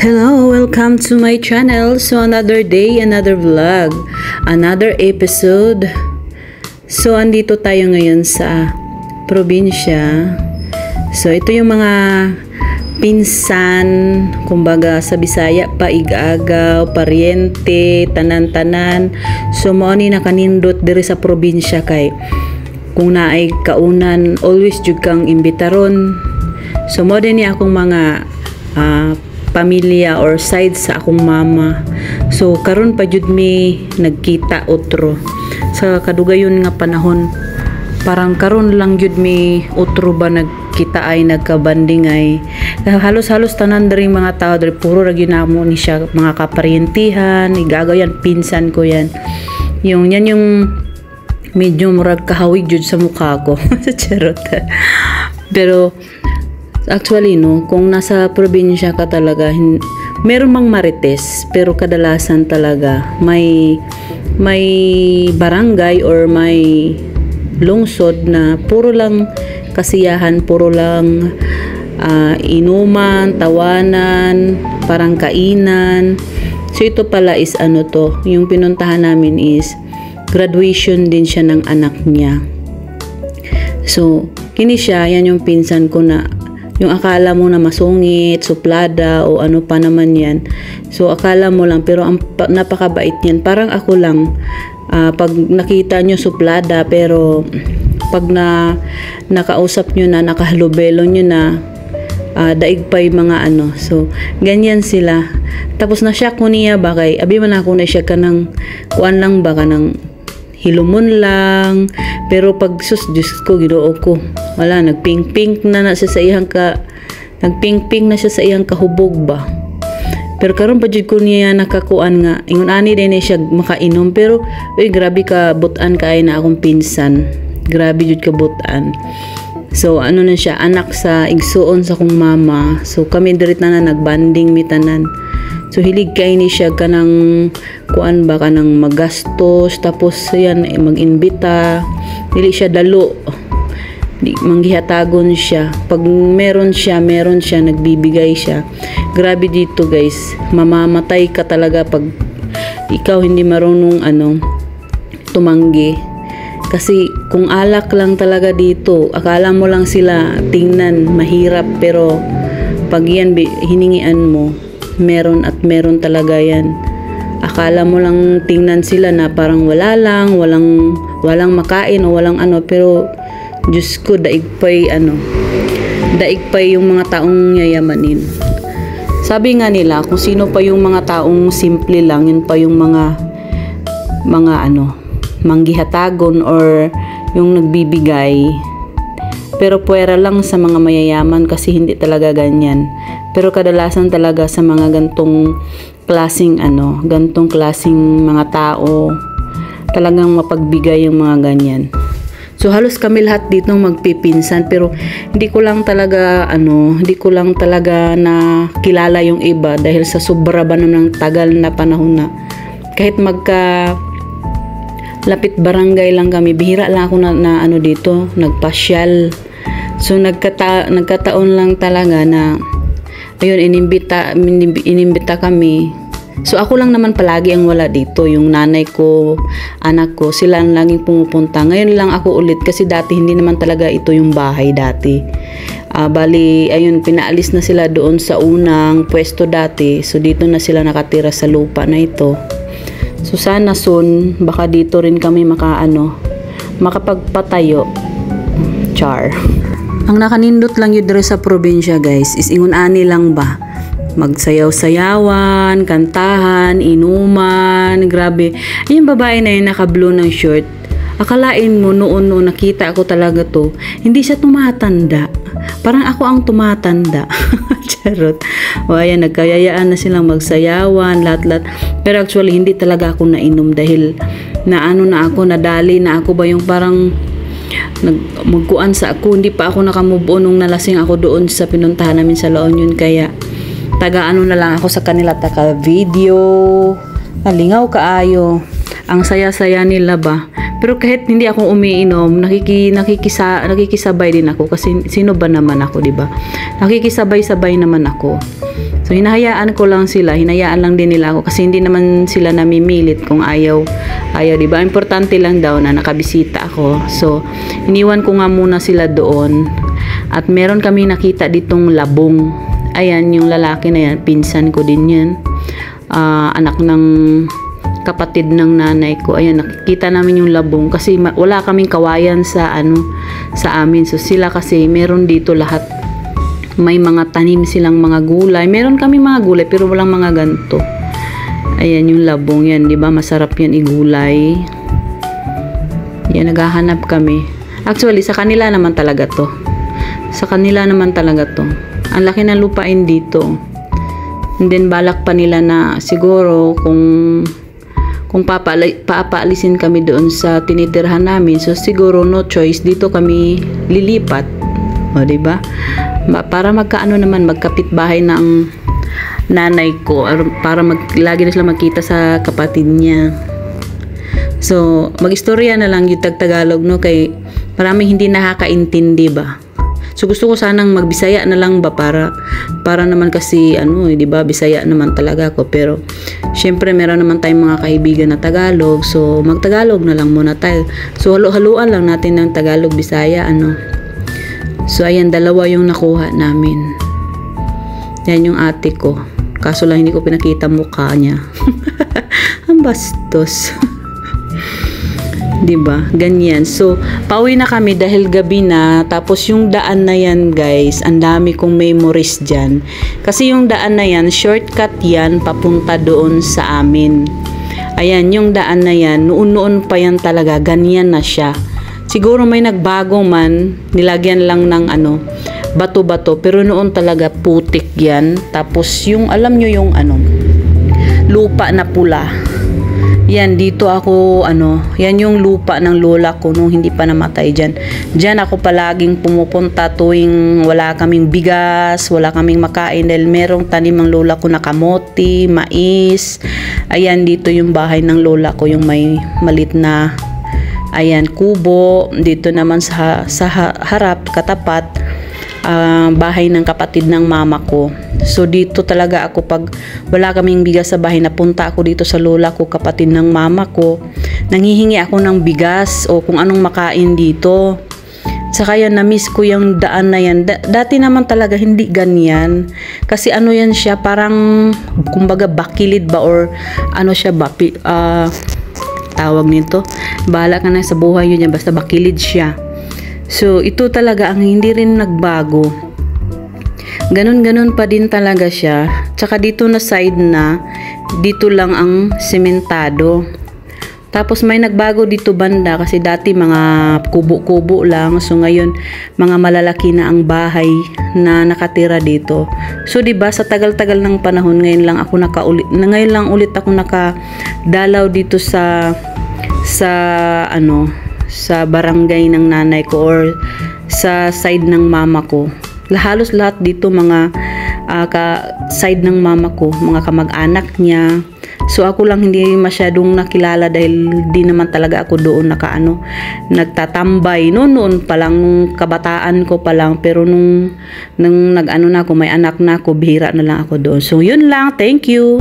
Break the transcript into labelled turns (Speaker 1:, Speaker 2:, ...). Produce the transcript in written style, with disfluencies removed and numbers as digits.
Speaker 1: Hello, welcome to my channel. So another day, another vlog, another episode. So andito tayo ngayon sa probinsya. So ito yung mga pinsan, kumbaga sa Bisaya paigagaw, pariente, tanan-tanan. So mao ni nakanindot diri sa probinsya kay kung naay kaunan always jud kang imbitaron. So mo din ni akong mga pamilya or side sa akong mama. So karon pa jud mi nagkita otro sa kadugayon nga panahon. Parang karon lang jud mi otro ba nagkita ay nagkabanding ay halos tanan diri mga tao diri puro ra ginamo ni siya mga kaparyentihan, igagaw yan, pinsan ko yan. Yung medyo murag kahawig jud sa mukha ko. Charot. Pero actually no, kung nasa probinsya ka talaga, meron mang marites, pero kadalasan talaga may barangay or may lungsod na puro lang kasiyahan, puro lang inuman, tawanan, parang kainan. So ito pala is yung pinuntahan namin is graduation din siya ng anak niya. So kini siya, yan yung pinsan ko na yung akala mo na masungit, suplada o ano pa naman yan. So akala mo lang, pero napakabait niyan. Parang ako lang, pag nakita nyo suplada, pero pag nakausap nyo na, nakahalubelo nyo na, daig pa yung mga So ganyan sila. Tapos na-shock ko niya ba kay, abi man ako na siya ka ng kuan lang ba ka ng hilumon lang, pero pag Diyos ko, ginoo ko, wala, nagpink-pink na siya sa iyang kahubog ba. Pero karon pa jud ko niya nakakuan nga, ingon ani din siya makainom, pero uy, grabe ka butan kay na akong pinsan. Grabe jud ka butan. So na siya, anak sa igsuon sa kong mama. So kami dirit na nagbanding mitanan. So hilig kay ni siya kanang kuan ba kanang magastos, tapos yan mag-imbita. Dili siya dalo. Di manggihatagon siya. Pag meron siya nagbibigay siya. Grabe dito guys, mamamatay ka talaga pag ikaw hindi marunong tumanggi. Kasi kung alak lang talaga dito, akala mo lang sila tingnan mahirap, pero pag yan hiningian mo, meron at meron talaga yan. Akala mo lang tingnan sila na parang walang makain o walang pero Diyos ko, daig pa'y yung mga taong yayamanin. Sabi nga nila, kung sino pa yung mga taong simple lang, yun pa yung mga manggihatagon or yung nagbibigay. Pero puwera lang sa mga mayayaman kasi hindi talaga ganyan. Pero kadalasan talaga sa mga gantong klaseng mga tao, talagang mapagbigay yung mga ganyan. So halos kami lahat dito magpipinsan, pero hindi ko lang talaga na kilala yung iba dahil sa sobra ba ng tagal na panahon na. Kahit lapit barangay lang kami, bihira lang ako na dito, nagpasyal. So nagkataon lang talaga na ayun, inimbita kami. So ako lang naman palagi ang wala dito, yung nanay ko, anak ko, sila ang laging pumupunta. Ngayon lang ako ulit kasi dati hindi naman talaga ito yung bahay dati. Bali, ayun, pinaalis na sila doon sa unang pwesto dati. So dito na sila nakatira sa lupa na ito. So sana soon, baka dito rin kami makapagpatayo. Char. Ang nakanindot lang yun dito sa probinsya guys is ingon ani lang ba, magsayaw-sayawan, kantahan, inuman, grabe. Yung babae na yun naka-blue ng short, akalain mo noon nakita ako talaga to, hindi siya tumatanda, parang ako ang tumatanda. Charot. O ayan, nagkayayaan na silang magsayawan, lahat. Pero actually hindi talaga ako nainom dahil nadali na ako ba yung parang magkuan sa ako, hindi pa ako nakamove on nung nalasing ako doon sa pinuntahan namin sa La Union, kaya na lang ako sa kanila, taka video, nalingaw kaayo, ang saya-saya nila ba. Pero kahit hindi ako umiinom, nakikisabay din ako kasi sino ba naman ako, 'di ba? Nakikisabay-sabay naman ako. So hinahayaan ko lang sila, hinayaan lang din nila ako kasi hindi naman sila namimilit kung ayaw, di ba? Importante lang daw na nakabisita ako. So iniwan ko nga muna sila doon. At meron kami nakita ditong labong. Ayan, yung lalaki na yan, pinsan ko din yan. Anak ng kapatid ng nanay ko. Ayan, nakikita namin yung labong kasi wala kaming kawayan sa amin. So sila kasi meron dito lahat. May mga tanim silang mga gulay. Meron kami mga gulay pero walang mga ganto. Ayan yung labong yan, 'di ba? Masarap yan igulay. Yan, naghahanap kami. Actually, sa kanila naman talaga 'to. Sa kanila naman talaga 'to. Ang laki ng lupain dito. And then balak pa nila na siguro kung papaalisin kami doon sa tinitirhan namin, so siguro no choice, dito kami lilipat. O, 'di ba? Para magkaano naman, magkapitbahay ng nanay ko, para lagi na sila magkita sa kapatid niya. So mag-istorya na lang yung Tagalog, no, kay maraming hindi nakakaintindi ba. So gusto ko sanang magbisaya na lang ba para naman kasi di ba, Bisaya naman talaga ako, pero syempre meron naman tayong mga kaibigan na Tagalog, so magtagalog na lang muna tayo. So haluan lang natin ng Tagalog, Bisaya, So ayan, dalawa yung nakuha namin. Yan yung ate ko. Kaso lang hindi ko pinakita mukha niya. Ang bastos. 'Di ba? Ganyan. So pauwi na kami dahil gabi na. Tapos yung daan na yan, guys, ang dami kong memories diyan. Kasi yung daan na yan, shortcut yan papunta doon sa amin. Ayan, yung daan na yan, noon pa yan talaga, ganyan na siya. Siguro may nagbago man, nilagyan lang ng bato-bato, pero noon talaga putik yan. Tapos yung, alam nyo yung lupa na pula. Yan, dito ako, yan yung lupa ng lola ko nung hindi pa namatay dyan. Dyan ako palaging pumupunta tuwing wala kaming bigas, wala kaming makain, dahil merong tanim ng lola ko na kamote, mais. Ayan, dito yung bahay ng lola ko, yung may malit na, ayan, kubo. Dito naman sa harap, katapat, bahay ng kapatid ng mama ko. So dito talaga ako, pag wala kaming bigas sa bahay, napunta ako dito sa lola ko, kapatid ng mama ko. Nanghihingi ako ng bigas o kung anong makain dito. Saka yan, na-miss ko yung daan na yan. Dati naman talaga hindi ganyan. Kasi yan siya, parang kumbaga bakilid ba, or siya ba, tawag nito, bahala ka na sa buhay yun, basta bakilid siya. So ito talaga ang hindi rin nagbago, ganun pa din talaga siya. Tsaka dito na side na, dito lang ang sementado. Tapos may nagbago dito banda, kasi dati mga kubo-kubo lang, so ngayon mga malalaki na ang bahay na nakatira dito. So 'di ba, sa tagal-tagal ng panahon, ngayon lang ulit ako nakadalaw dito sa barangay ng nanay ko, or sa side ng mama ko. Halos lahat dito mga side ng mama ko, mga kamag-anak niya. So ako lang hindi masyadong nakilala dahil di naman talaga ako doon nagtatambay. Noon pa lang, nung kabataan ko pa lang, pero nung na ako, may anak na ako, bihira na lang ako doon. So yun lang, thank you.